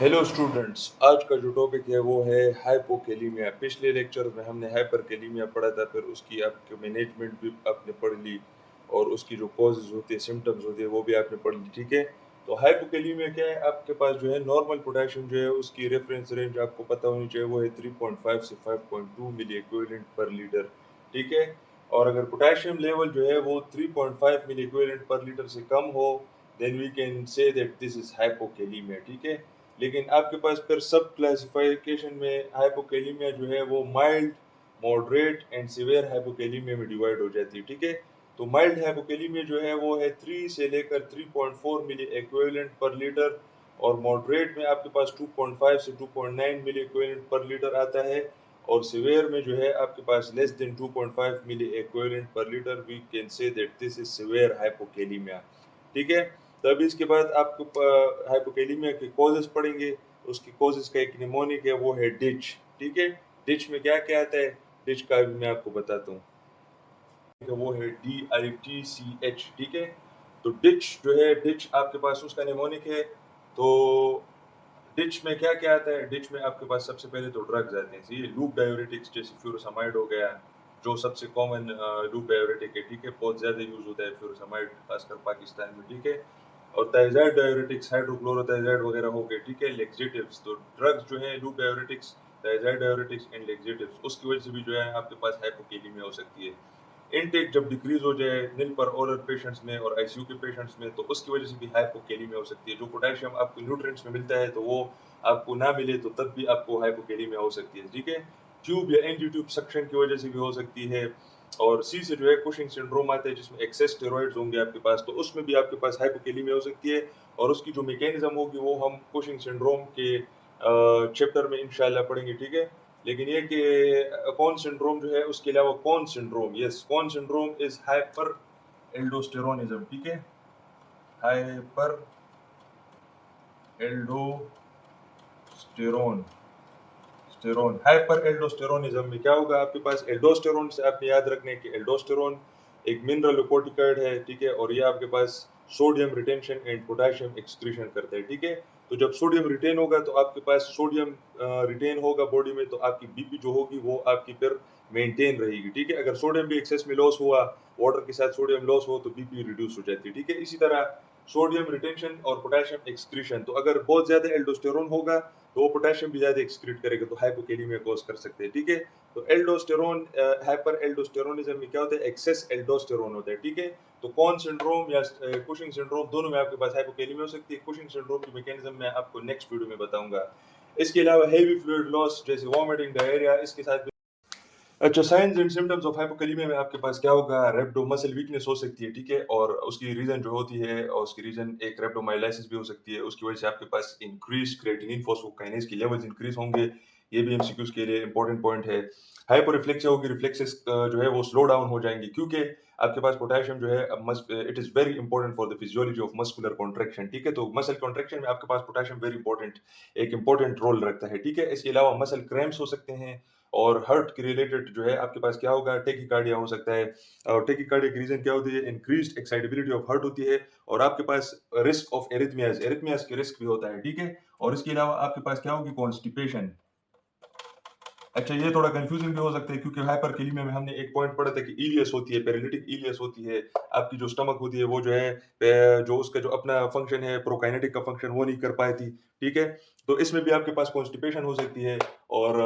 Hello students, आज का जो टॉपिक है वो है हाइपोकेलीमिया। पिछले लेक्चर में हमने हाइपरकेलीमिया पढ़ा था, फिर उसकी आपके मैनेजमेंट भी आपने पढ़ ली और उसकी जो कॉजेज होती है, सिम्टम्स होते हैं, वो भी आपने पढ़ ली। ठीक है, तो हाइपोकेलीमिया क्या है? आपके पास जो है नॉर्मल पोटेशियम जो है उसकी रेफरेंस रेंज आपको पता होनी चाहिए, वो है 3.5 से 5.2 मिली एक्विवेलेंट पर लीटर। ठीक है, और अगर पोटेशियम लेवल जो है वो 3.5 मिली एक्विवेलेंट पर लीटर से कम हो, then we can say that this is hypokalemia. ठीक है, लेकिन आपके पास फिर सब क्लासिफिकेशन में हाइपोकेलीमिया जो है वो माइल्ड, मॉडरेट एंड सिवियर हाइपोकेलीमिया में डिवाइड हो जाती है। ठीक है, तो माइल्ड हाइपोकेलीमिया जो है वो है 3 से लेकर 3.4 मिली एक्विवेलेंट पर लीटर, और मॉडरेट में आपके पास 2.5 से 2.9 मिली एक्विवेलेंट पर लीटर आता है, और सिवियर में जो है आपके पास less than 2.5 milliequivalent per litre. We can say that this is severe hypokalemia. ठीक है, तो अभी इसके बाद आपको हाइपोकेलीमिया के कॉजेज पढ़ेंगे। उसकी कॉजेज का एक निमोनिक है, वो है डिच। ठीक है, डिच में क्या क्या आता है, डिच का भी मैं आपको बताता हूँ। वो है DITCH। ठीक है, तो डिच जो है, डिच आपके पास उसका निमोनिक है। तो डिच में क्या क्या आता है? डिच में आपके पास सबसे पहले तो ड्रग्स आते हैं। ये लूप डायूरेटिक्स जैसे फ्यूरोसामाइड हो गया, जो सबसे कॉमन लूप डायूरेटिक है। ठीक है, बहुत ज़्यादा यूज होता है फ्यूरोसामाइड, खासकर पाकिस्तान में। ठीक है, और थायजाइड डायूरेटिक्स, हाइड्रोक्लोरोथायजाइड वगैरह हो गए। ठीक है, लेक्सेटिव्स, तो ड्रग्स जो है loop diuretics, thiazide diuretics and laxatives, उसकी वजह से भी जो है आपके पास हाइपोकेलीमिया हो सकती है। इनटेक जब डिक्रीज हो जाए नील पर ओरल पेशेंट्स में और आईसीयू के पेशेंट्स में, तो उसकी वजह से भी हाइपोकेलीमिया हो सकती है। जो पोटेशियम आपको न्यूट्रिएंट्स में मिलता है, तो वो आपको ना मिले तो तब भी आपको हाइपोकेलीमिया हो सकती है। ठीक है, ट्यूब या एंटी ट्यूब सक्शन की वजह से भी हो सकती है। और सी से जो है कुशिंग सिंड्रोम आता है, जिसमें एक्सेस स्टेरॉइड्स होंगे आपके पास, तो उसमें भी आपके पास हाइपोकेलीमिया हो सकती है। और उसकी जो मैकेनिज्म होगी वो हम कुशिंग सिंड्रोम के चैप्टर में इंशाल्लाह पढ़ेंगे। ठीक है, लेकिन ये कि कौन सिंड्रोम जो है, उसके अलावा कौन सिंड्रोम, यस, कौन सिंड्रोम इज हाइपर एल्डोस्टेरोनिज्म। ठीक है, हाइपर एल्डोस्टेरोन स्टेरोन हाइपर एल्डोस्टेरोनिज्म में क्या होगा? आपके पास एल्डोस्टेरोन से आपने याद रखने कि एल्डोस्टेरोन एक मिनरल कोर्टिकॉइड है। ठीक है, और ये आपके पास sodium retention and potassium excretion करता है। ठीक है, तो जब सोडियम रिटेन होगा तो आपके पास सोडियम रिटेन होगा बॉडी में, तो आपकी बीपी जो होगी वो आपकी फिर मेंटेन रहेगी। ठीक है, अगर सोडियम भी एक्सेस में लॉस हुआ, वाटर के साथ सोडियम लॉस हो, तो बीपी रिड्यूस हो जाती है। ठीक है, इसी तरह सोडियम रिटेंशन और पोटेशियम एक्सक्रीशन, तो अगर बहुत ज्यादा एल्डोस्टेरोन होगा तो वो पोटेशियम भी ज्यादा एक्सक्रीट करेगा, तो हाइपोकेलीमिया कॉज कर सकते हैं। ठीक है, तो एल्डोस्टेरोन, हाइपर एल्डोस्टेरोनिज्म में क्या होता है? एक्सेस एल्डोस्टेरोन होता है। ठीक है, तो कौन सिंड्रोम या कुशिंग सिंड्रोम, दोनों में आपके पास हाइपोकेलीमिया हो सकती है। कुशिंग सिंड्रोम की मैकेनिज्म मैं आपको नेक्स्ट वीडियो में बताऊंगा। इसके अलावा हेवी फ्लूइड लॉस जैसे वॉमिटिंग, डायरिया, इसके साथ अच्छा, science and symptoms of hypokalaemia में आपके पास क्या होगा? रेप्टो मसल वीकनेस हो सकती है। ठीक है, और उसकी रीजन जो होती है, और उसकी रीजन एक रेप्टोमाइलाइसिस भी हो सकती है। उसकी वजह से आपके पास इंक्रीज क्रिएटिनिन फॉस्फोकाइनेज की लेवल्स इंक्रीज होंगे। ये भी एमसीक्यूज के लिए इंपॉर्टेंट पॉइंट है। हाइपोरिफ्लेक्सिया होगी, रिफ्लेक्सेस जो है वो स्लो डाउन हो जाएंगे, क्योंकि आपके पास पोटेशियम जो है, it is very important for the physiology of muscular contraction. ठीक है, तो मसल कॉन्ट्रैक्शन में आपके पास पोटेशियम वेरी इंपॉर्टेंट, एक इंपॉर्टेंट रोल रखता है। ठीक है, इसके अलावा मसल क्रैम्प्स हो सकते हैं, और हार्ट के रिलेटेड जो है आपके पास क्या होगा? टेकिकार्डिया हो सकता है। और टेकिकार्डिया की रीजन क्या होती है? इंक्रीज्ड एक्साइटेबिलिटी ऑफ हार्ट होती है, और आपके पास रिस्क ऑफ एरिथमियाज, एरिथमियाज के रिस्क भी होता है। ठीक है, और इसके अलावा आपके पास क्या होगी? कॉन्स्टिपेशन। अच्छा, ये थोड़ा कंफ्यूजिंग भी हो सकता है, क्योंकि हाइपरकेलीमिया में हमने एक पॉइंट पढ़ा था कि इलियस होती है, पैरालिटिक इलियस होती है। आपकी जो स्टमक होती है वो जो है, जो उसका जो अपना फंक्शन है, प्रोकाइनेटिक का फंक्शन, वो नहीं कर पाई थी। ठीक है, तो इसमें भी आपके पास कॉन्स्टिपेशन हो सकती है। और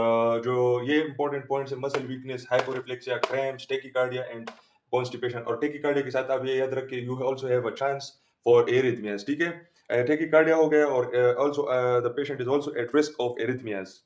जो ये इंपॉर्टेंट पॉइंट्स है, muscle weakness, hyporeflexia, cramps, tachycardia and constipation. और टेकिकार्डिया के साथ आप ये याद रखिए, you also have a chance for arrhythmias. ठीक है, टेकिकार्डिया हो गया, और also the patient is also at risk of arrhythmias.